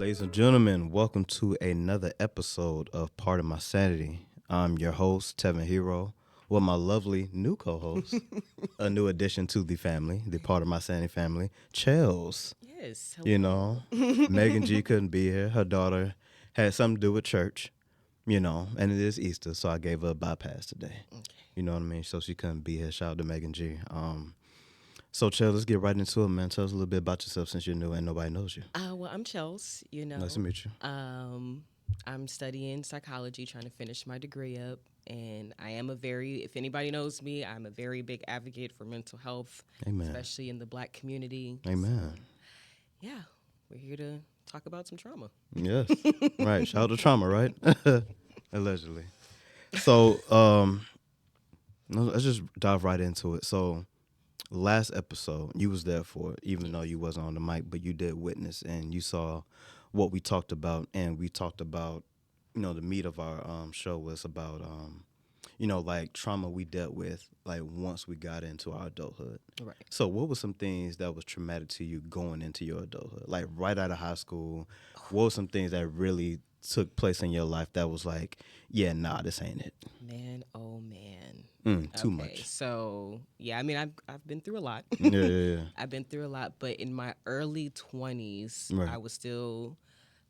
Ladies and gentlemen, welcome to another episode of Part of My Sanity. I'm your host, Tevin Hero, with my lovely new co-host, a new addition to the family, the Part of My Sanity family, Chels. Yes. You Hello. know, Megan G couldn't be here. Her daughter had something to do with church, and it is Easter, so I gave her a bypass today. Okay. You know what I mean? So she couldn't be here. Shout out to Megan G. So, Chels, let's get right into it, man. Tell us a little bit about yourself since you're new and nobody knows you. Well, I'm Chels. Nice to meet you. I'm studying psychology, trying to finish my degree up, and I am if anybody knows me, I'm a very big advocate for mental health, Amen. especially in the Black community. Amen. So, yeah, we're here to talk about some trauma. Yes. Right. Shout out to trauma, right? Allegedly. So, let's just dive right into it. So, last episode, you was there for it, even though you wasn't on the mic, but you did witness and you saw what we talked about. And we talked about, the meat of our show was about, like trauma we dealt with, like once we got into our adulthood. Right. So what were some things that was traumatic to you going into your adulthood? Like right out of high school, what were some things that really took place in your life that was like, yeah, nah, this ain't it? Man, oh man. Too much. So yeah, I mean, I've been through a lot. Yeah. I've been through a lot, but in my early 20s, Right. I was still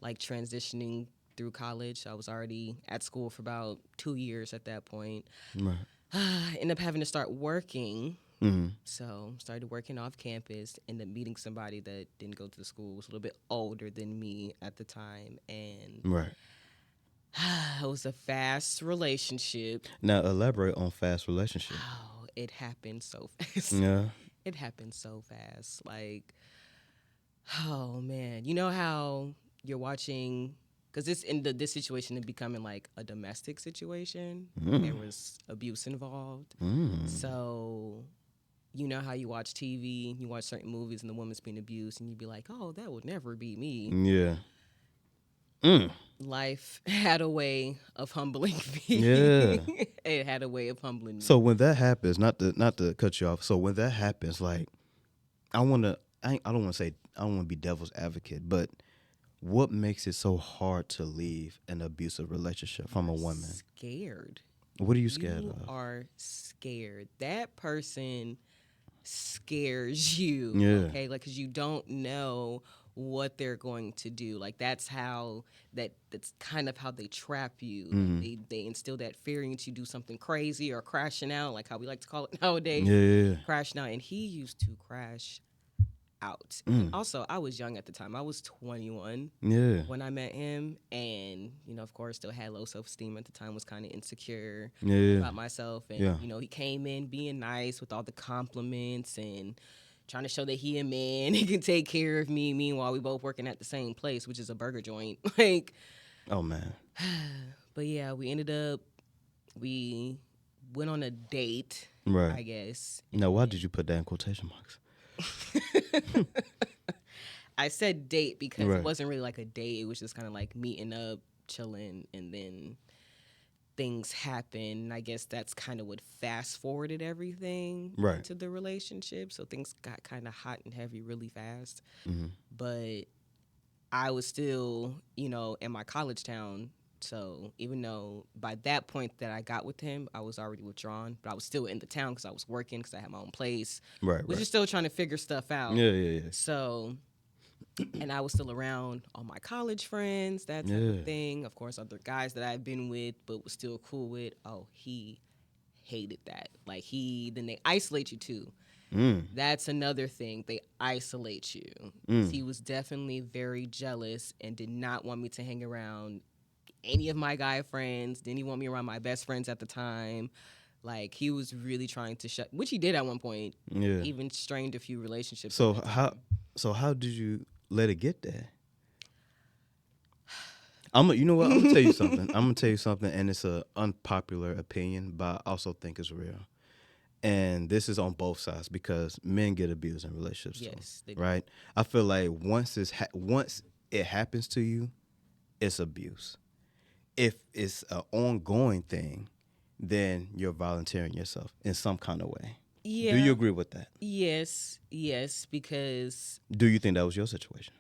like transitioning through college. I was already at school for about 2 years at that point. Right. Ended up having to start working. Mm-hmm. So started working off campus, ended up meeting somebody that didn't go to the school, was a little bit older than me at the time. And Right. it was a fast relationship. Now elaborate on fast relationship. Oh, it happened so fast. Yeah. It happened so fast. Like, oh man, you know how you're watching, because this situation is becoming like a domestic situation. There was abuse involved. So, you know how you watch TV, you watch certain movies, and the woman's being abused, and you'd be like, oh, that would never be me. Yeah. Life had a way of humbling me. Yeah. It had a way of humbling me. So when that happens, not to cut you off. So when that happens, like, I don't want to be devil's advocate, but what makes it so hard to leave an abusive relationship from a woman? Scared. What are you scared You of? are scared. That person scares you. Yeah. Okay, like, because you don't know what they're going to do. Like, that's kind of how they trap you. Like, they instill that fear into you do something crazy or crashing out, like how we like to call it nowadays. Yeah. Crashing out. And he used to crash out. Also, I was young at the time. I was 21 Yeah. when I met him, and of course, still had low self-esteem at the time. Was kind of insecure Yeah. about myself, and Yeah. he came in being nice with all the compliments and trying to show that he a man, he can take care of me. Meanwhile, we both working at the same place, which is a burger joint. Like, Oh man. but yeah, we went on a date, Right. I guess. Now, why did you put that in quotation marks? I said date because Right. it wasn't really like a date. It was just kind of like meeting up, chilling, and then things happen. I guess that's kind of what fast forwarded everything Right. to the relationship. So things got kind of hot and heavy really fast. Mm-hmm. But I was still, in my college town. So even though by that point that I got with him, I was already withdrawn, but I was still in the town because I was working, because I had my own place. Right. Was just still trying to figure stuff out. Yeah. So, and I was still around all my college friends, that type of thing. Of course, other guys that I've been with, but was still cool with. Oh, he hated that. Like, then they isolate you too. That's another thing. They isolate you. He was definitely very jealous and did not want me to hang around any of my guy friends. Didn't even want me around my best friends at the time. Like, he was really trying to which he did at one point. Yeah. Even strained a few relationships. So how did you let it get there? You know what? I'm gonna tell you something. And it's an unpopular opinion, but I also think it's real. And this is on both sides because men get abused in relationships. Yes, too, right. I feel like once it happens to you, it's abuse. If it's an ongoing thing, then you're volunteering yourself in some kind of way. Yeah. Do you agree with that? Yes, because Do you think that was your situation?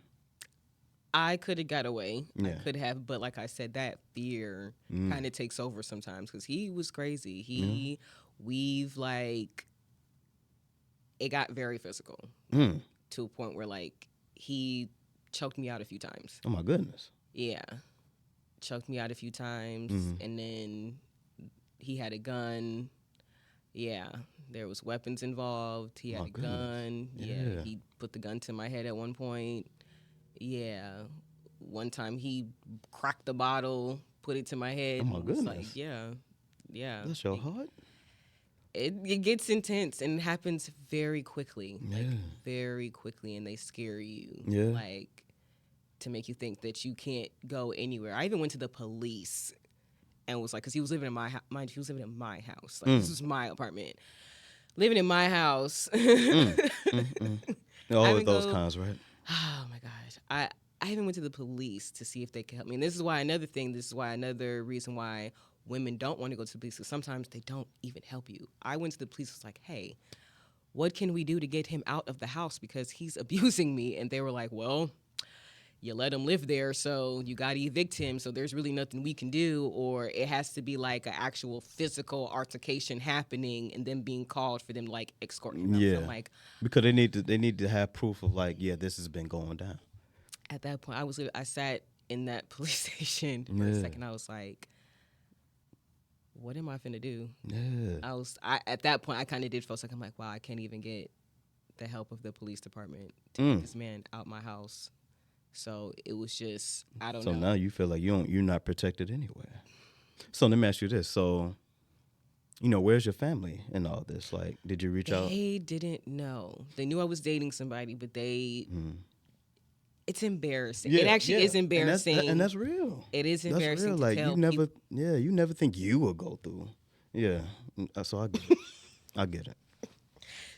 I could have got away. I Yeah. could have, but like I said, that fear kind of takes over sometimes because he was crazy. We've like, it got very physical to a point where like he choked me out a few times. Oh my goodness. Yeah, choked me out a few times, and then he had a gun. Yeah, there was weapons involved. He had My a goodness. gun. Yeah. He put the gun to my head at one point. Yeah, one time he cracked the bottle, put it to my head. Oh my and was goodness. like, yeah. That's your heart? It gets intense and happens very quickly, like Yeah. very quickly, and they scare you, Yeah. like to make you think that you can't go anywhere. I even went to the police and was like, because he was living in my house. Mind you, he was living in my house. Like this was my apartment. Living in my house. All of even those go- kinds, right? Oh my gosh. I even went to the police to see if they could help me. And this is why another reason why women don't want to go to the police, because sometimes they don't even help you. I went to the police, was like, hey, what can we do to get him out of the house because he's abusing me? And they were like, well, you let him live there, so you got to evict him, so there's really nothing we can do, or it has to be like an actual physical altercation happening and then being called for them to like escort him out. Yeah. So I'm like, Because they need to have proof of like, yeah, this has been going down. at that point, I sat in that police station for a second. I was like, what am I finna do? Yeah. At that point, I kind of did feel like, I'm like, wow, I can't even get the help of the police department to get this man out my house. So it was just, I don't know. So now you feel like you're not protected anywhere. So let me ask you this. So, where's your family in all this? Like, did you reach out? They didn't know. They knew I was dating somebody, but it's embarrassing. It actually is embarrassing. And that's real. It is embarrassing That's real. to Like tell you never think you will go through. Yeah. So I get it. I get it.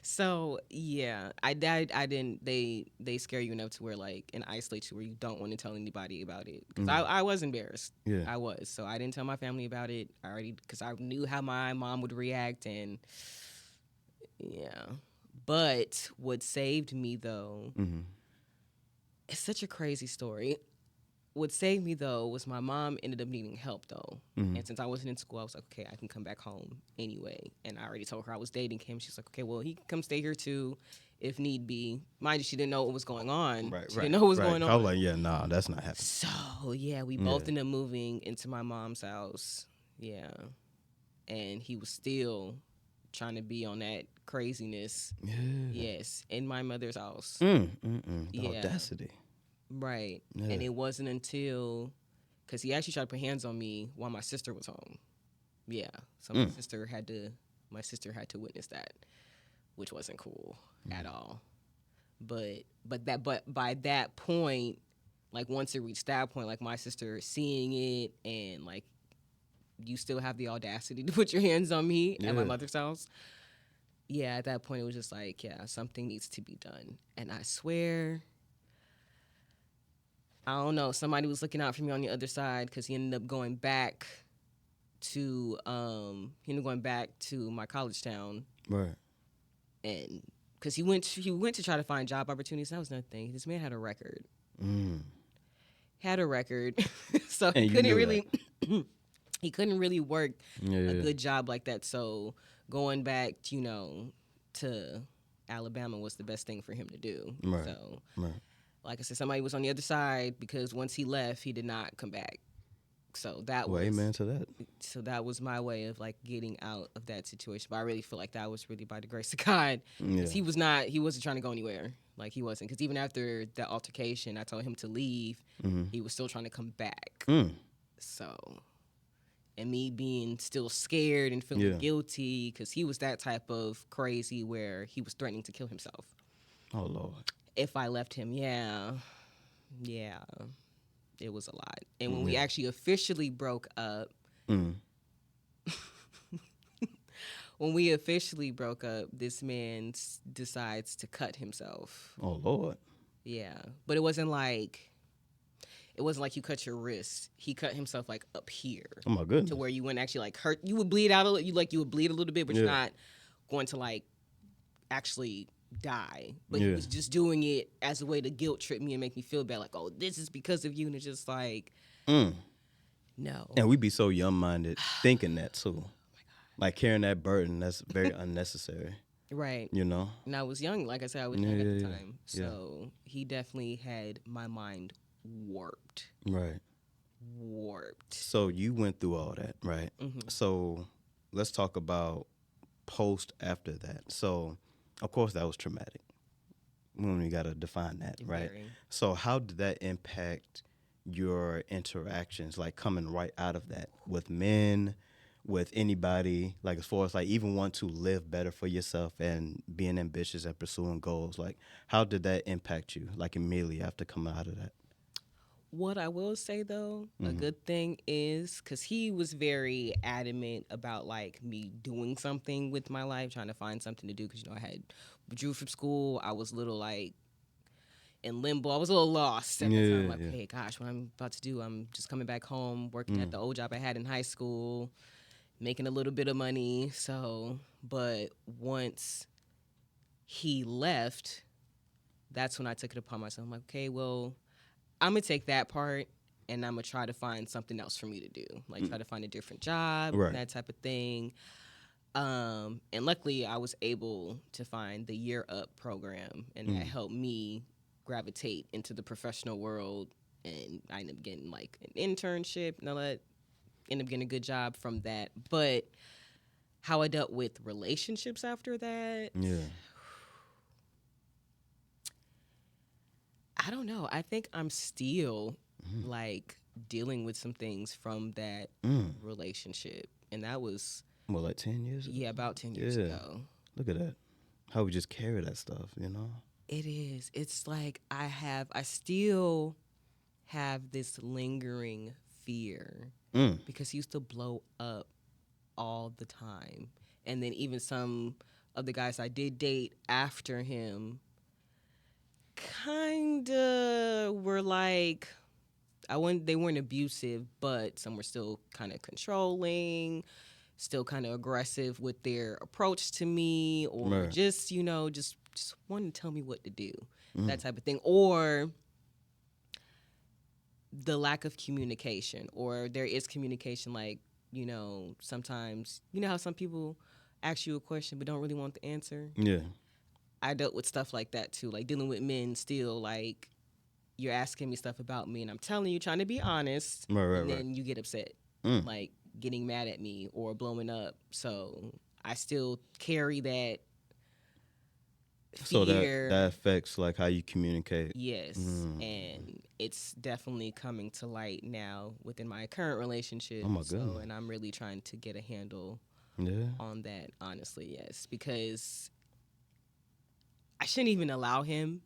So yeah, I didn't. They scare you enough to where like and isolate you where you don't want to tell anybody about it. Because I was embarrassed. Yeah. I was. So I didn't tell my family about it. Because I knew how my mom would react and yeah. But what saved me though, it's such a crazy story. What saved me though was my mom ended up needing help though, and since I wasn't in school, I was like, okay, I can come back home anyway. And I already told her I was dating him. She's like, okay, well, he can come stay here too, if need be. Mind you, she didn't know what was going on. She didn't know what was going on. I was like, yeah, nah, that's not happening. So yeah, we both ended up moving into my mom's house. Yeah, and he was still trying to be on that craziness. Yeah. Yes, in my mother's house. The Yeah. audacity. Right. Yeah. And it wasn't until, because he actually tried to put hands on me while my sister was home. Yeah. So my sister had to witness that, which wasn't cool at all. But by that point, like once it reached that point, like my sister seeing it and like you still have the audacity to put your hands on me at my mother's house. Yeah, at that point it was just like, yeah, something needs to be done. And I swear, I don't know, somebody was looking out for me on the other side because he ended up going back to my college town. Right. And because he went to try to find job opportunities. That was another thing. This man had a record. Had a record. So And he you couldn't knew really he couldn't really work a Yeah. good job like that. So going back, to Alabama was the best thing for him to do. Right. So Right. like I said, somebody was on the other side because once he left, he did not come back. So that Well, amen to that. So that was my way of like getting out of that situation. But I really feel like that was really by the grace of God. Yeah. 'Cause he wasn't trying to go anywhere. Like he wasn't. Because even after that altercation, I told him to leave. He was still trying to come back. So, and me being still scared and feeling guilty because he was that type of crazy where he was threatening to kill himself Oh Lord. if I left him. Yeah. It was a lot. And when we actually officially broke up, this man decides to cut himself. Oh Lord. Yeah, but it wasn't like you cut your wrist. He cut himself like up here Oh my goodness. to where you wouldn't actually like hurt. You would bleed out a little. You would bleed a little bit, but you're not going to like actually die, but he Yeah. was just doing it as a way to guilt trip me and make me feel bad, like, oh, this is because of you, and it's just like, Mm. no. And we be so young minded thinking that too. Like carrying that burden, that's very unnecessary. Right. You know? And I was young, like I said, I was Yeah, young at the yeah, yeah. time, Yeah. so he definitely had my mind warped. Right. Warped. So you went through all that, right? Mm-hmm. So let's talk about post after that. So, of course, that was traumatic. We got to define that, right? Very. So, how did that impact your interactions, like coming right out of that with men, with anybody, like as far as like even want to live better for yourself and being ambitious and pursuing goals? Like, how did that impact you, like immediately after coming out of that? What I will say though, a good thing is because he was very adamant about like me doing something with my life, trying to find something to do. Because I had withdrew from school. I was a little like in limbo. I was a little lost at that time. Yeah, Like, yeah. hey, gosh, what I'm about to do? I'm just coming back home, working at the old job I had in high school, making a little bit of money. So, but once he left, that's when I took it upon myself. I'm like, okay, well, I'm gonna take that part and I'm gonna try to find something else for me to do, like try to find a different job, Right. that type of thing. And luckily, I was able to find the Year Up program, and that helped me gravitate into the professional world. And I ended up getting like an internship, and all that. Ended up getting a good job from that. But how I dealt with relationships after that, Yeah. I don't know. I think I'm still like dealing with some things from that relationship. And that was, Well, like 10 years ago? yeah, about 10 years Yeah. ago. Look at that. How we just carry that stuff, you know? It is. It's like I still have this lingering fear because he used to blow up all the time. And then even some of the guys I did date after him kind of were like, they weren't abusive, but some were still kind of controlling, still kind of aggressive with their approach to me, or Right. just just wanting to tell me what to do, that type of thing, or the lack of communication, or there is communication, like sometimes how some people ask you a question but don't really want the answer. Yeah. I dealt with stuff like that too, like dealing with men still, like you're asking me stuff about me and I'm telling you, trying to be honest, Right, and right. then you get upset, like getting mad at me or blowing up. So I still carry that So fear. that affects like how you communicate. Yes, and it's definitely coming to light now within my current relationship. Oh my So, goodness. and I'm really trying to get a handle Yeah. on that, honestly, yes, because I shouldn't even allow him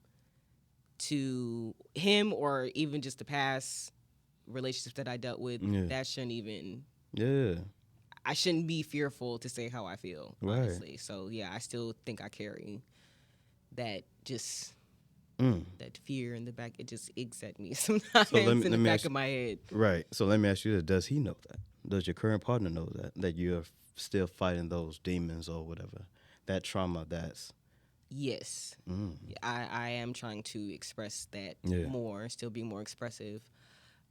or even just the past relationships that I dealt with, Yeah. that shouldn't even, Yeah. I shouldn't be fearful to say how I feel, Right. honestly. So yeah, I still think I carry that just that fear in the back. It just aches at me sometimes So in the back of my head. Right. So let me ask you this: does he know that? Does your current partner know that you're still fighting those demons or whatever, that trauma? That's Yes, I am trying to express that Yeah. more, still be more expressive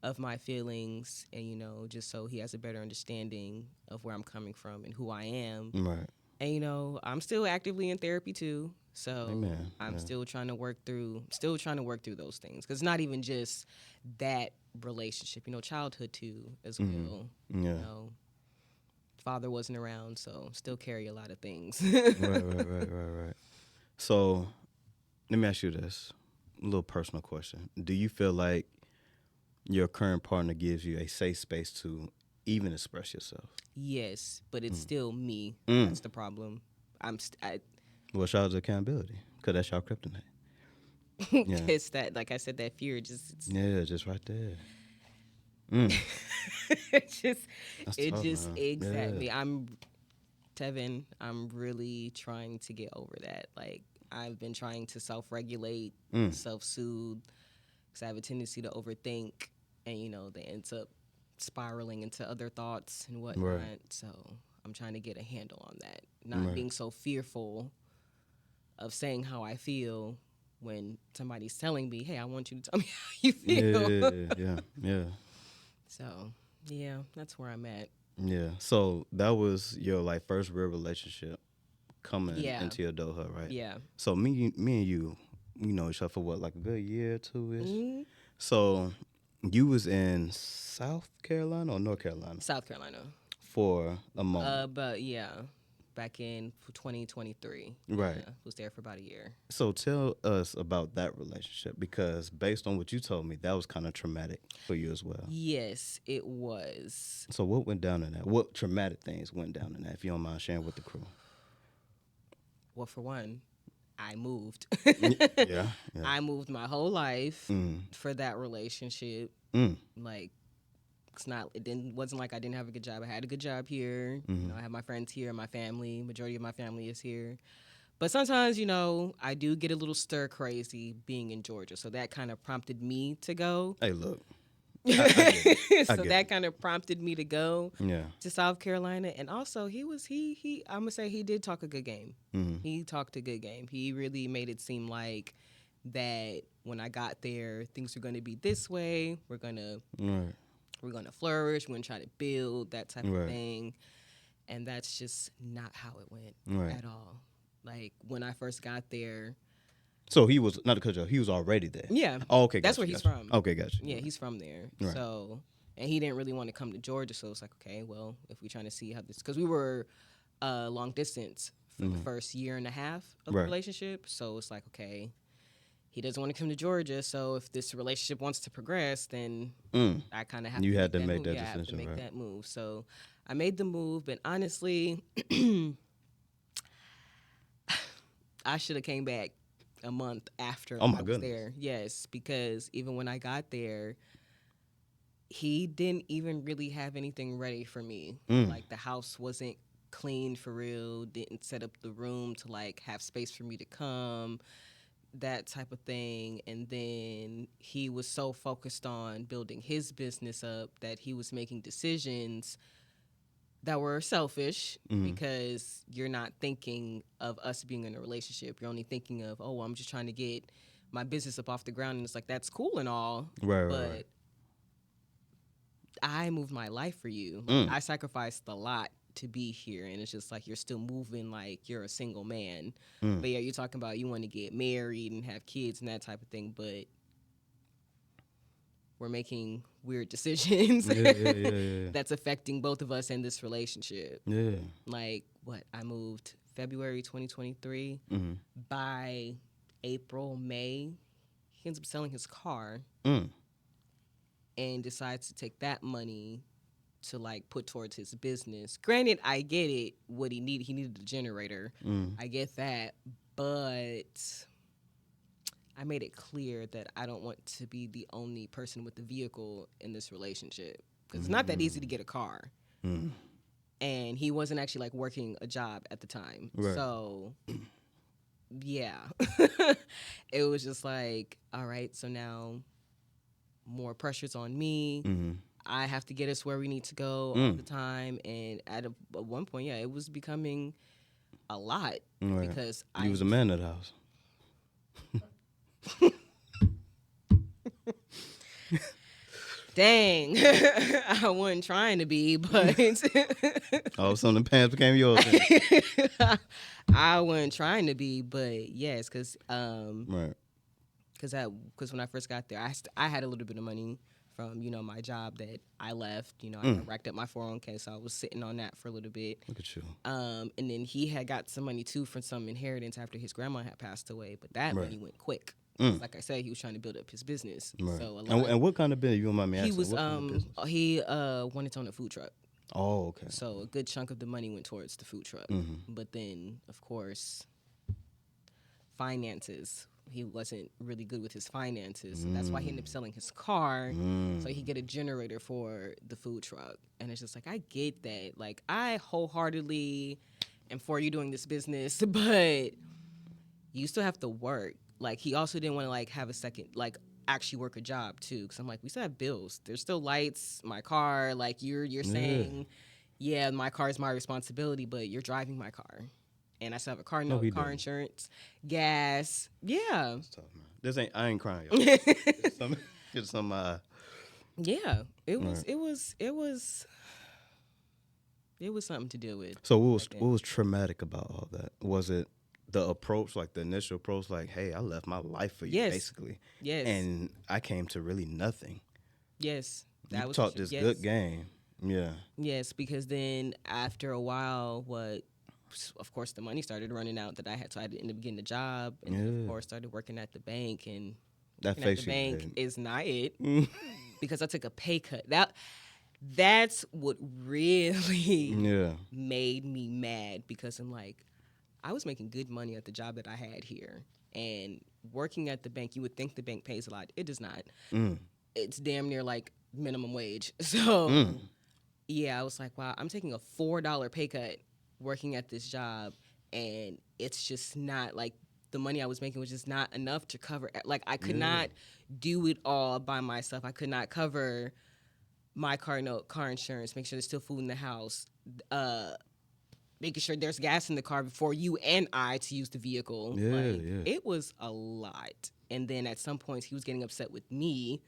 of my feelings, and just so he has a better understanding of where I'm coming from and who I am. right. And I'm still actively in therapy too. So Amen. I'm Yeah. still trying to work through those things, because it's not even just that relationship, childhood too as well. Yeah. Father wasn't around, so still carry a lot of things. Right. So let me ask you this: a little personal question. Do you feel like your current partner gives you a safe space to even express yourself? Yes, but it's still me. That's the problem. Well, shout out to accountability, because that's y'all kryptonite. Yeah. It's that, like I said, that fear Yeah, just right there. it just That's it tough, just man. aches at Yeah. me. Tevin, I'm really trying to get over that. Like, I've been trying to self-regulate, self-soothe, because I have a tendency to overthink, and they end up spiraling into other thoughts and whatnot. Right. So I'm trying to get a handle on that, not being so fearful of saying how I feel when somebody's telling me, "Hey, I want you to tell me how you feel." Yeah, yeah, yeah, So, yeah, that's where I'm at. yeah. So that was your like first real relationship coming Yeah, into your adulthood, right? yeah. So me and you, we know each other for what, like a good year, 2 ish. Hmm. So you was in South Carolina or North Carolina South Carolina. for a moment, But yeah, back in 2023. right? Yeah, was there for about a year. So tell us about that relationship because based on what you told me, that was kind of traumatic for you as well. Yes, it was. So what went down in that? What traumatic things went down in that? If you don't mind sharing with the crew. Well, for one, I moved. Yeah, yeah. I moved my whole life Mm, for that relationship. mm, Like, it's not. It didn't. Wasn't like I didn't have a good job. I had a good job here. mm-hmm. I have my friends here. My family. Majority of my family is here. But sometimes, I do get a little stir crazy being in Georgia. So that kind of prompted me to go. Hey, look, I get it. I So get that it. kind of prompted me to go Yeah. to South Carolina. And also, he. I'm gonna say he did talk a good game. Mm-hmm. He talked a good game. He really made it seem like that when I got there, things are going to be this way. Right. We're gonna flourish. We're gonna try to build that type of Right. thing. And that's just not how it went Right. at all. Like when I first got there, So he was not to cut you off. He was already there. yeah, Oh, okay. that's Gotcha, where he's gotcha. from. Okay, gotcha. Yeah, he's from there. Right. So, and he didn't really want to come to Georgia. So it's like, okay, well, if we're trying to see how this, because we were long distance for the first year and a half of the Right. relationship. So it's like, okay, he doesn't want to come to Georgia. So if this relationship wants to progress, then Mm. I kind of have You to had make to that make move. that Yeah, I have to decision, make right? that move. So I made the move, but honestly, I should have came back a month after Oh my I was goodness. there. Yes, because even when I got there, he didn't even really have anything ready for me. Mm. Like the house wasn't clean for real, didn't set up the room to like have space for me to come, that type of thing. And then he was so focused on building his business up that he was making decisions that were selfish because you're not thinking of us being in a relationship. You're only thinking of, oh, I'm just trying to get my business up off the ground. And it's like, that's cool and all. Right, right, but right. I moved my life for you. Like, I sacrificed a lot to be here. And it's just like, you're still moving like you're a single man. But yeah, you're talking about you want to get married and have kids and that type of thing. But we're making weird decisions Yeah. that's affecting both of us in this relationship. Yeah. Like, what? I moved February 2023. Mm-hmm. By April, May, he ends up selling his car Mm. and decides to take that money to like put towards his business. Granted, I get it. What he needed a generator. I get that, but I made it clear that I don't want to be the only person with the vehicle in this relationship because it's not that easy to get a car. And he wasn't actually like working a job at the time. Right. So yeah, it was just like, all right, so now more pressure's on me. I have to get us where we need to go all the time. And at one point, yeah, it was becoming a lot Right. because You was a man of the house. Dang, I wasn't trying to be, but All of a sudden, the pants became yours. Then. I wasn't trying to be, but yes, because Right. because when I first got there, I had a little bit of money from my job that I left. I had racked up my 401k, so I was sitting on that for a little bit. Look at you. And then he had got some money too from some inheritance after his grandma had passed away, but that money went quick. Like I said, he was trying to build up his business. Right. So And what kind of business? You don't mind me asking? he was what kind of business? he wanted to own a food truck. Oh, okay. So a good chunk of the money went towards the food truck. But then, of course, finances. He wasn't really good with his finances. So that's why he ended up selling his car so he could get a generator for the food truck. And it's just like, I get that. Like, I wholeheartedly am for you doing this business, but you still have to work. Like, he also didn't want to, like, have a second, like, actually work a job, too. Because I'm like, we still have bills. There's still lights, my car. Like, you're saying, yeah, my car is my responsibility, but you're driving my car. and I still have a car No, note, he car didn't. insurance, gas. Yeah. It's tough, man. I ain't crying, y'all. Get some, get some, Yeah. It was right. it was it was it was something to deal with So back what then. was traumatic about all that? Was it the approach, like the initial approach, like, hey, I left my life for you, Yes. basically, Yes. and I came to really nothing. Yes. You That was taught this good yes. game. Yeah. Yes, because then after a while, of course, the money started running out that I had, so I had to end up getting a job, and then of Yeah. course started working at the bank, and That working at the face you bank made. is not it because I took a pay cut. That's what really Yeah. made me mad because I'm like, I was making good money at the job that I had here, and working at the bank, you would think the bank pays a lot. It does not. Mm. It's damn near like minimum wage. So Mm. yeah, I was like, wow, I'm taking a $4 pay cut working at this job, and it's just not like the money I was making was just not enough to cover. Like, I could Yeah. not do it all by myself. I could not cover my car note, car insurance, make sure there's still food in the house, uh, making sure there's gas in the car before you and I to use the vehicle. Yeah. Like, Yeah. it was a lot. And then at some points, he was getting upset with me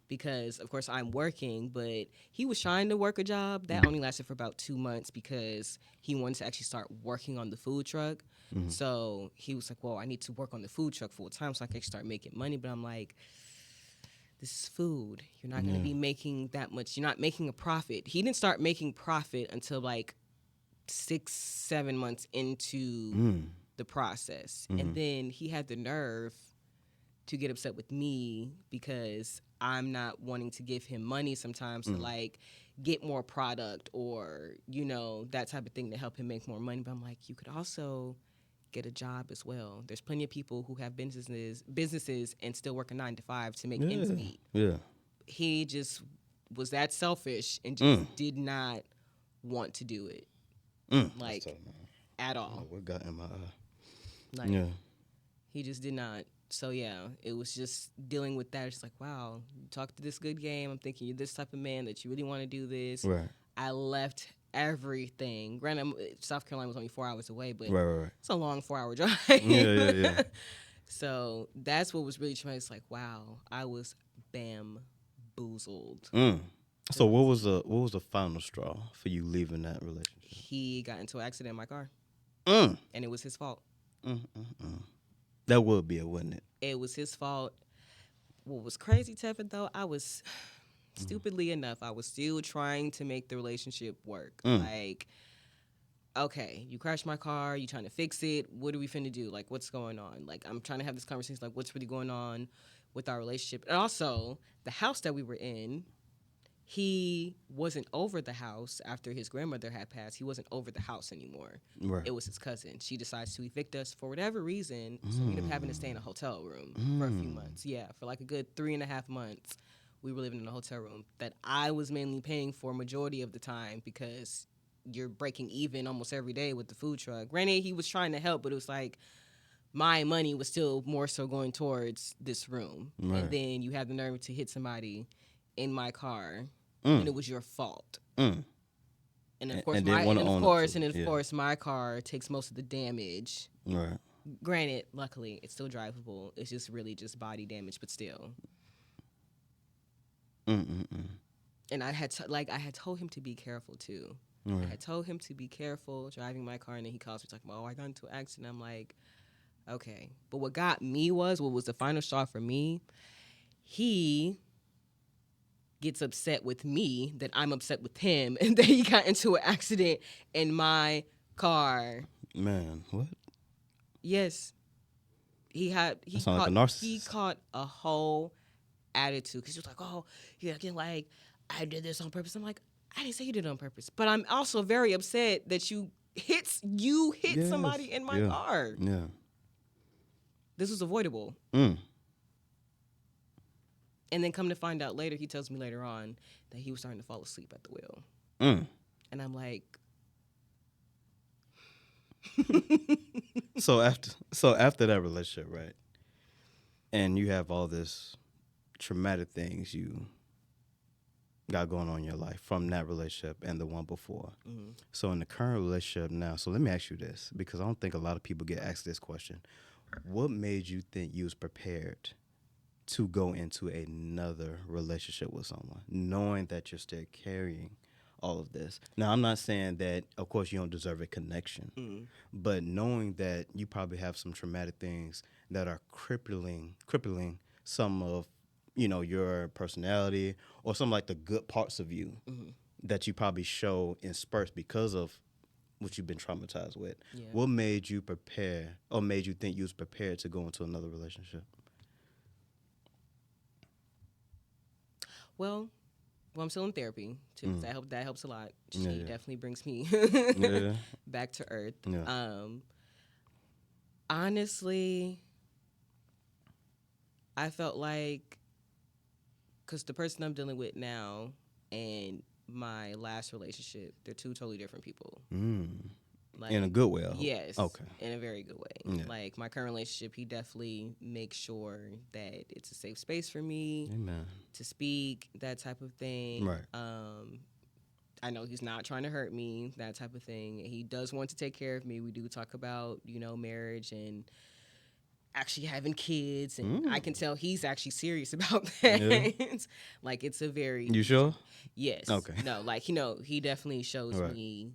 because of course I'm working, but he was trying to work a job that only lasted for about 2 months because he wanted to actually start working on the food truck. So he was like, well, I need to work on the food truck full time so I can actually start making money. But I'm like, this is food. You're not going to be making that much. You're not making a profit. He didn't start making profit until like 6-7 months into the process. And then he had the nerve to get upset with me because I'm not wanting to give him money sometimes to like get more product or, that type of thing to help him make more money. But I'm like, you could also get a job as well. There's plenty of people who have businesses and still work a 9 to 5 to make ends Yeah. meet. Yeah. He just was that selfish and just did not want to do it. Like, That's tough, man. at all. What got in my eye? Like, Yeah. he just did not. So yeah, it was just dealing with that. It's like, wow, you talk to this good game. I'm thinking you're this type of man that you really want to do this. Right. I left everything. Granted, South Carolina was only 4 hours away, but Right. it's a long 4 hour drive. Yeah. So that's what was really trying. It's like, wow, I was bamboozled. So what was the final straw for you leaving that relationship? He got into an accident in my car, Mm. and it was his fault. That would be it, wouldn't it? It was his fault. What was crazy, Tevin, though, I was, stupidly enough, I was still trying to make the relationship work. Like, okay, you crashed my car, you trying to fix it, what are we finna do? Like, what's going on? Like, I'm trying to have this conversation, like, what's really going on with our relationship? And also, the house that we were in, he wasn't over the house after his grandmother had passed. He wasn't over the house anymore. Right. It was his cousin. She decides to evict us for whatever reason, so we ended up having to stay in a hotel room for a few months. Yeah, for like a good 3.5 months, we were living in a hotel room that I was mainly paying for majority of the time because you're breaking even almost every day with the food truck. Granted, he was trying to help, but it was like my money was still more so going towards this room. Right. And then you have the nerve to hit somebody in my car, and it was your fault. And then of course, of course, my car takes most of the damage. Right. Granted, luckily, it's still drivable. It's just really just body damage, but still. And I had told him to be careful too. Right. I had told him to be careful driving my car, and then he calls me talking about, oh, I got into an accident. I'm like, okay. But what was the final straw for me, he gets upset with me that I'm upset with him and that he got into an accident in my car. Man, what? Yes. He sound like a narcissist. He caught a whole attitude because he was like, oh, you're acting like I did this on purpose. I'm like, I didn't say you did it on purpose, but I'm also very upset that you hit somebody in my car. Yeah. This was avoidable. And then come to find out later, he tells me later on that he was starting to fall asleep at the wheel. And I'm like, So after that relationship, right? And you have all this traumatic things you got going on in your life from that relationship and the one before. Mm-hmm. So in the current relationship now, so let me ask you this because I don't think a lot of people get asked this question. What made you think you was prepared to go into another relationship with someone, knowing that you're still carrying all of this? Now, I'm not saying that, of course, you don't deserve a connection, Mm-hmm. but knowing that you probably have some traumatic things that are crippling some of, your personality or some like the good parts of you Mm-hmm. that you probably show in spurts because of what you've been traumatized with. Yeah. What made you prepare or made you think you was prepared to go into another relationship? Well, I'm still in therapy too. 'Cause that helps a lot. Yeah, She yeah. definitely brings me Yeah. back to earth. Yeah. Honestly, I felt like because the person I'm dealing with now and my last relationship, they're two totally different people. In a Like, good way, I hope. yes, Okay. in a very good way. Yeah. Like my current relationship, he definitely makes sure that it's a safe space for me Amen. to speak, that type of thing. Right. I know he's not trying to hurt me, that type of thing. He does want to take care of me. We do talk about, marriage and actually having kids, and I can tell he's actually serious about Yeah. that. Like it's a very You sure? yes, Okay. no, like he definitely shows Right. me,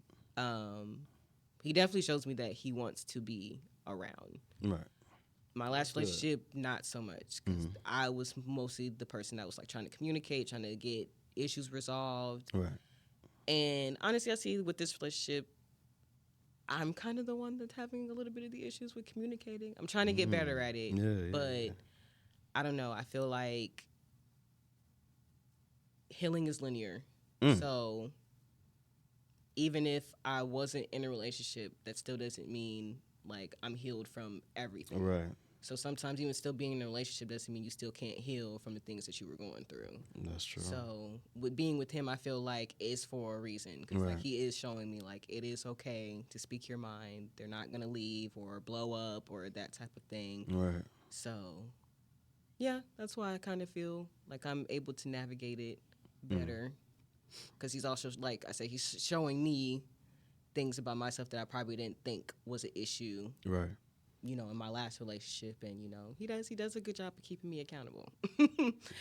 he definitely shows me that he wants to be around. Right. My last good. relationship, not so much, because I was mostly the person that was like trying to communicate, trying to get issues resolved. Right. And honestly, I see with this relationship, I'm kind of the one that's having a little bit of the issues with communicating. I'm trying to get better at it, Yeah. but I don't know. I feel like healing is linear. So even if I wasn't in a relationship, that still doesn't mean like I'm healed from everything. Right. So sometimes even still being in a relationship doesn't mean you still can't heal from the things that you were going through. That's true. So with being with him, I feel like it's for a reason because like he is showing me like it is okay to speak your mind. They're not gonna leave or blow up or that type of thing. Right. So yeah, that's why I kind of feel like I'm able to navigate it better because he's also like I say he's showing me things about myself that I probably didn't think was an issue. Right. In my last relationship, and he does a good job of keeping me accountable.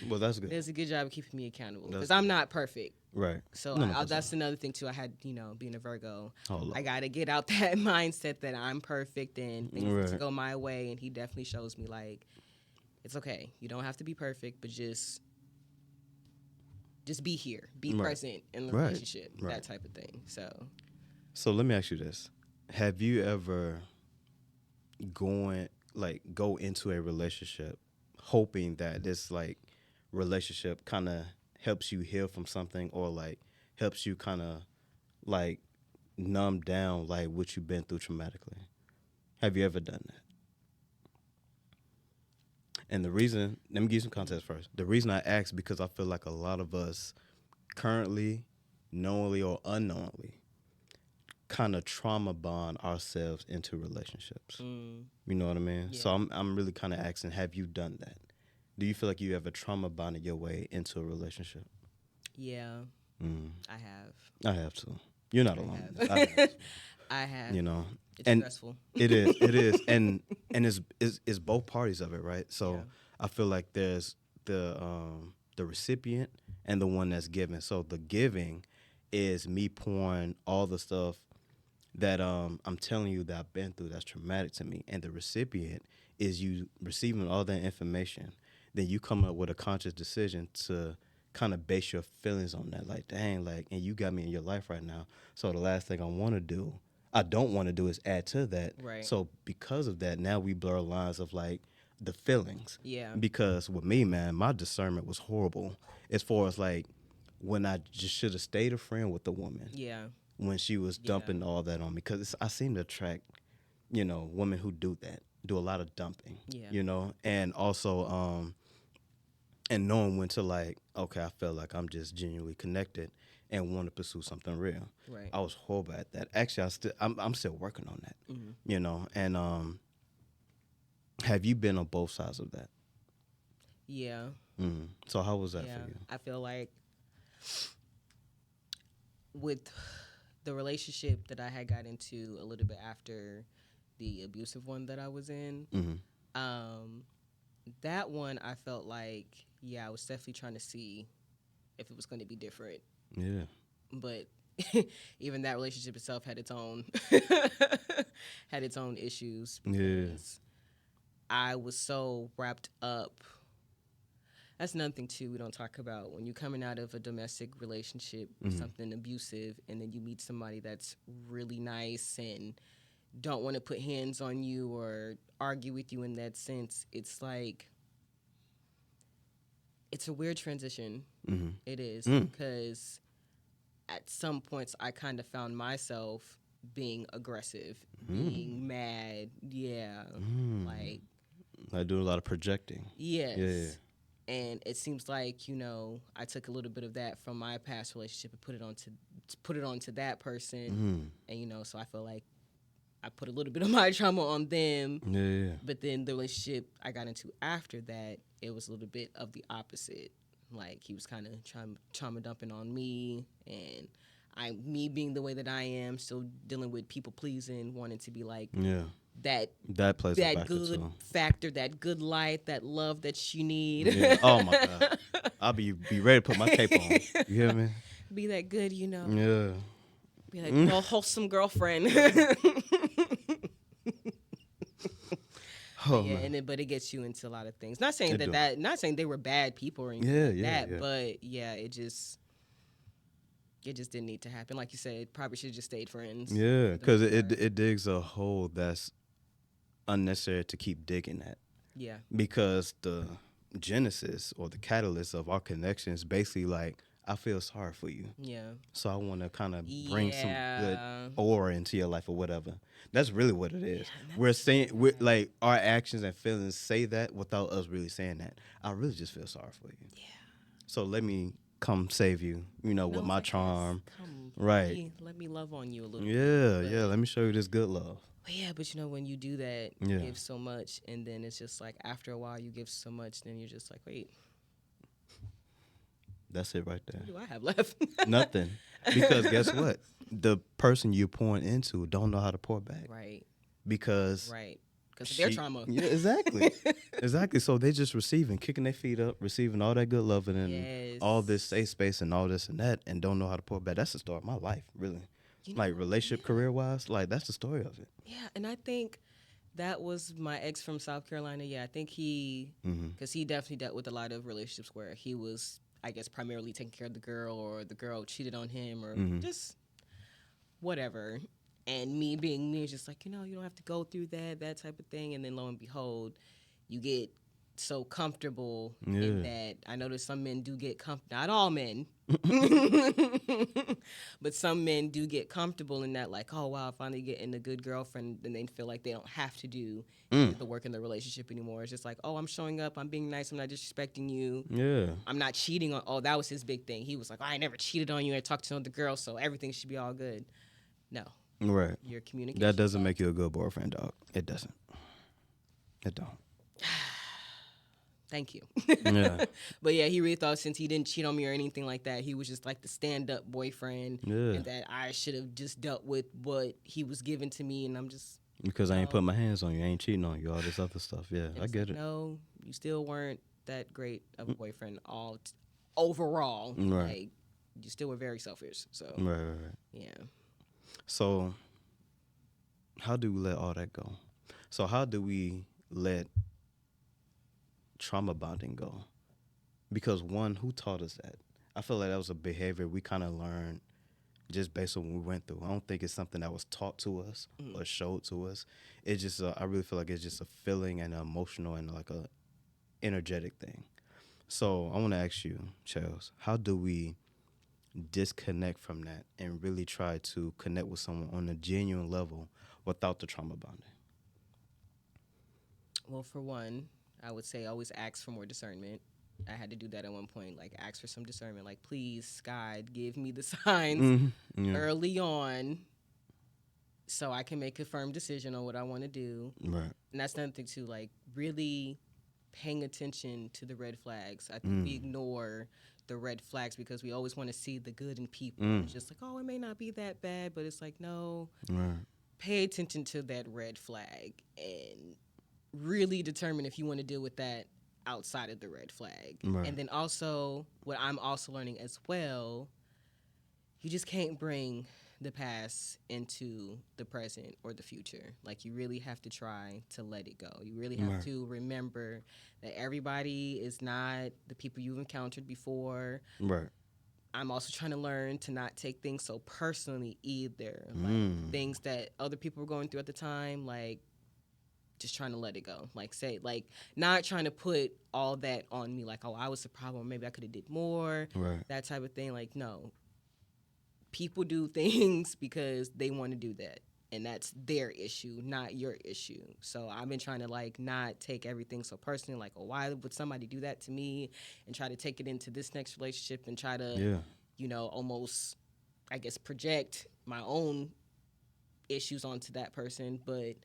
Well, that's good. Does a good job of keeping me accountable because That's I'm not perfect. Right. So None of us that's are. another thing too. I had being a Virgo, Hold I on. got to get out that mindset that I'm perfect and things need to Right. go my way. And he definitely shows me like it's okay. You don't have to be perfect, but just be here, be Right. present in the Right. relationship, Right. that type of thing. So let me ask you this: have you ever go into a relationship hoping that this like relationship kind of helps you heal from something or like helps you kind of like numb down like what you've been through traumatically? Have you ever done that? And the reason, let me give you some context first. The reason I ask because I feel like a lot of us currently, knowingly or unknowingly, kind of trauma bond ourselves into relationships. You know what I mean? Yeah. So I'm really kind of asking, have you done that? Do you feel like you ever trauma bonded your way into a relationship? Yeah, Mm. I have. I have to. You're not alone. I have to. I have. You know, It's and stressful. it is, and it's both parties of it, right? So Yeah. I feel like there's the recipient and the one that's giving. So the giving is me pouring all the stuff that I'm telling you that I've been through that's traumatic to me, and the recipient is you receiving all that information. Then you come up with a conscious decision to kind of base your feelings on that. Like, dang, like, and you got me in your life right now. So the last thing I don't want to do is add to that. Right. So because of that, now we blur lines of like the feelings. Yeah. Because with me, man, my discernment was horrible as far as like when I just should have stayed a friend with the woman Yeah. when she was dumping all that on me, because I seem to attract, women who do that, do a lot of dumping, Yeah. and also, and knowing when to like, okay, I feel like I'm just genuinely connected and want to pursue something real. Right. I was horrible at that. Actually, I'm still working on that, Mm-hmm. and have you been on both sides of that? Yeah. So how was that Yeah. for you? I feel like with the relationship that I had got into a little bit after the abusive one that I was in, um, that one I felt like, yeah, I was definitely trying to see if it was going to be different. Yeah. But even that relationship itself had its own had its own issues Yeah. because I was so wrapped up. That's another thing too we don't talk about. When you're coming out of a domestic relationship, something abusive, and then you meet somebody that's really nice and don't want to put hands on you or argue with you in that sense, it's like it's a weird transition. It is because at some points I kind of found myself being aggressive, being mad, like I do a lot of projecting. yes. Yeah. And it seems like, I took a little bit of that from my past relationship and put it onto that person. And so I feel like I put a little bit of my trauma on them. Yeah. But then the relationship I got into after that, it was a little bit of the opposite. Like he was kind of trauma dumping on me, and me being the way that I am, still dealing with people pleasing, wanting to be like that plays a factor good too. factor, that good light, that love that you need. Yeah. Oh my God. I'll be ready to put my cape on. You hear me? Be that good, Yeah. Be that no wholesome girlfriend. Oh yeah, man. but it gets you into a lot of things. Not saying It do. not saying they were bad people or anything like that, but yeah, it just didn't need to happen. Like you said, probably should have just stayed friends. Yeah, because it digs a hole that's unnecessary to keep digging at. Yeah. Because the genesis or the catalyst of our connection is basically like, I feel sorry for you. Yeah. So I want to kind of bring some good aura into your life or whatever. That's really what it is. We're like our actions and feelings say that without us really saying that. I really just feel sorry for you. Yeah. So let me come save you, with my charm. Come, right. Let me love on you a little bit. Yeah, let me show you this good love. Yeah, but when you do that, you give so much, and then it's just like after a while you give so much, then you're just like, wait. That's it right there. What do I have left? Nothing. Because guess what? The person you're pouring into don't know how to pour back. Right. Because of their trauma. Yeah, exactly. Exactly. So they just receiving, kicking their feet up, receiving all that good loving and all this safe space and all this and that, and don't know how to pour back. That's the story of my life, really. Like relationship, career-wise, like that's the story of it. Yeah, and I think that was my ex from South Carolina. Yeah, I think because he definitely dealt with a lot of relationships where he was, I guess, primarily taking care of the girl, or the girl cheated on him, or just whatever. And me being me is just like, you don't have to go through that type of thing. And then lo and behold, you get so comfortable in that. I know that some men do get comfortable, not all men, but some men do get comfortable in that, like, oh, wow, finally getting a good girlfriend, and they feel like they don't have to do the work in the relationship anymore. It's just like, oh, I'm showing up, I'm being nice, I'm not disrespecting you. Yeah. I'm not cheating on, oh, that was his big thing. He was like, oh, I never cheated on you, I talked to another girl, so everything should be all good. No. Right. Your communication. That doesn't make you a good boyfriend, dog. It doesn't. It don't. Thank you. Yeah. But yeah, he really thought since he didn't cheat on me or anything like that, he was just like the stand-up boyfriend, and that I should have just dealt with what he was giving to me, and I'm just... Because I ain't put my hands on you, I ain't cheating on you, all this other stuff. Yeah, I get it. No, you still weren't that great of a boyfriend overall. Right. Like, you still were very selfish. So Right. Yeah. So how do we let all that go? So how do we let trauma bonding go? Because one, who taught us that? I feel like that was a behavior we kind of learned just based on what we went through. I don't think it's something that was taught to us or showed to us. It's just, I really feel like it's just a feeling and an emotional and like a energetic thing. So I want to ask you, Charles, how do we disconnect from that and really try to connect with someone on a genuine level without the trauma bonding? Well, for one, I would say always ask for more discernment. I had to do that at one point, like ask for some discernment. Like, please, God, give me the signs early on so I can make a firm decision on what I want to do. Right. And that's another thing, too. Like, really paying attention to the red flags. I think we ignore the red flags because we always want to see the good in people. It's just like, oh, it may not be that bad, but it's like, no, Right. pay attention to that red flag and really determine if you want to deal with that outside of the red flag. Right. And then also, what I'm also learning as well, you just can't bring the past into the present or the future. Like, you really have to try to let it go. You really have Right. to remember that everybody is not the people you've encountered before. Right. I'm also trying to learn to not take things so personally either. Like, things that other people were going through at the time, like, just trying to let it go. Like, say, like, not trying to put all that on me, like, oh, I was the problem, maybe I could have did more, Right. that type of thing. Like, no. People do things because they want to do that. And that's their issue, not your issue. So I've been trying to, like, not take everything so personally. Like, oh, why would somebody do that to me? And try to take it into this next relationship and try to, Yeah. you know, almost, I guess, project my own issues onto that person. But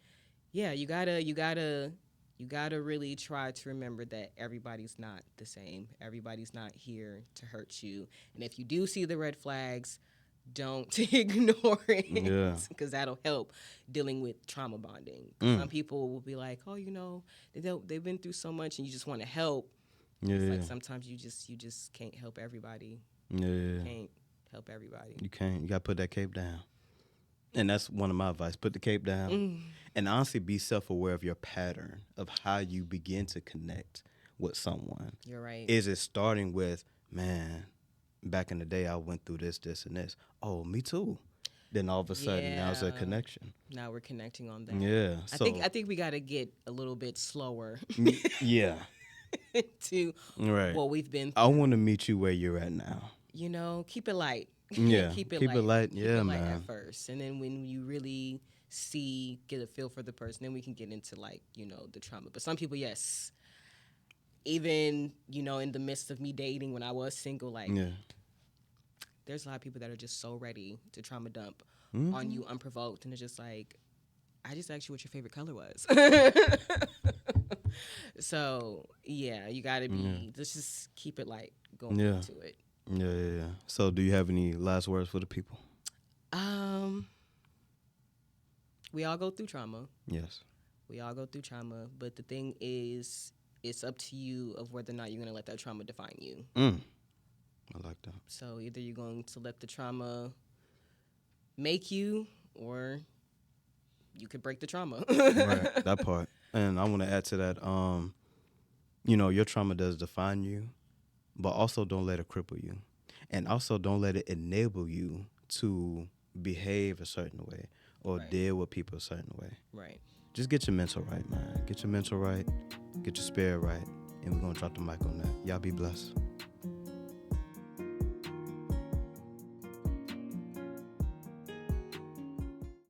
yeah, you gotta really try to remember that everybody's not the same. Everybody's not here to hurt you. And if you do see the red flags, don't ignore it, Yeah. because that'll help dealing with trauma bonding. Some people will be like, oh, you know, they've been through so much and you just want to help. Yeah. It's like sometimes you just can't help everybody. Yeah. Can't help everybody. You can't. You got to put that cape down. And that's one of my advice. Put the cape down. And honestly, be self-aware of your pattern of how you begin to connect with someone. You're right. Is it starting with, man, back in the day I went through this, this, and this. Oh, me too. Then all of a sudden, now it's a Yeah. connection. Now we're connecting on that. Yeah. So, I think we got to get a little bit slower yeah. to Right. what we've been I through. want to meet you where you're at now. You know, keep it light. Yeah. keep it Keep it light. Keep Yeah, it light man. at first, and then when you really get a feel for the person, then we can get into, like, you know, the trauma. But some people, yes, even, you know, in the midst of me dating when I was single, like, Yeah. there's a lot of people that are just so ready to trauma dump Mm-hmm. on you unprovoked, and it's just like, I just asked you what your favorite color was. So yeah, you gotta be. Let's just keep it light going into it. Yeah. So, do you have any last words for the people? We all go through trauma. Yes. We all go through trauma, but the thing is, it's up to you of whether or not you're gonna let that trauma define you. I like that. So either you're going to let the trauma make you, or you could break the trauma. Right. That part. And I want to add to that. You know, your trauma does define you, but also don't let it cripple you, and also don't let it enable you to behave a certain way or Right. deal with people a certain way. Right. Just get your mental right, man. Get your mental right, get your spirit right, and we're gonna drop the mic on that. Y'all be blessed.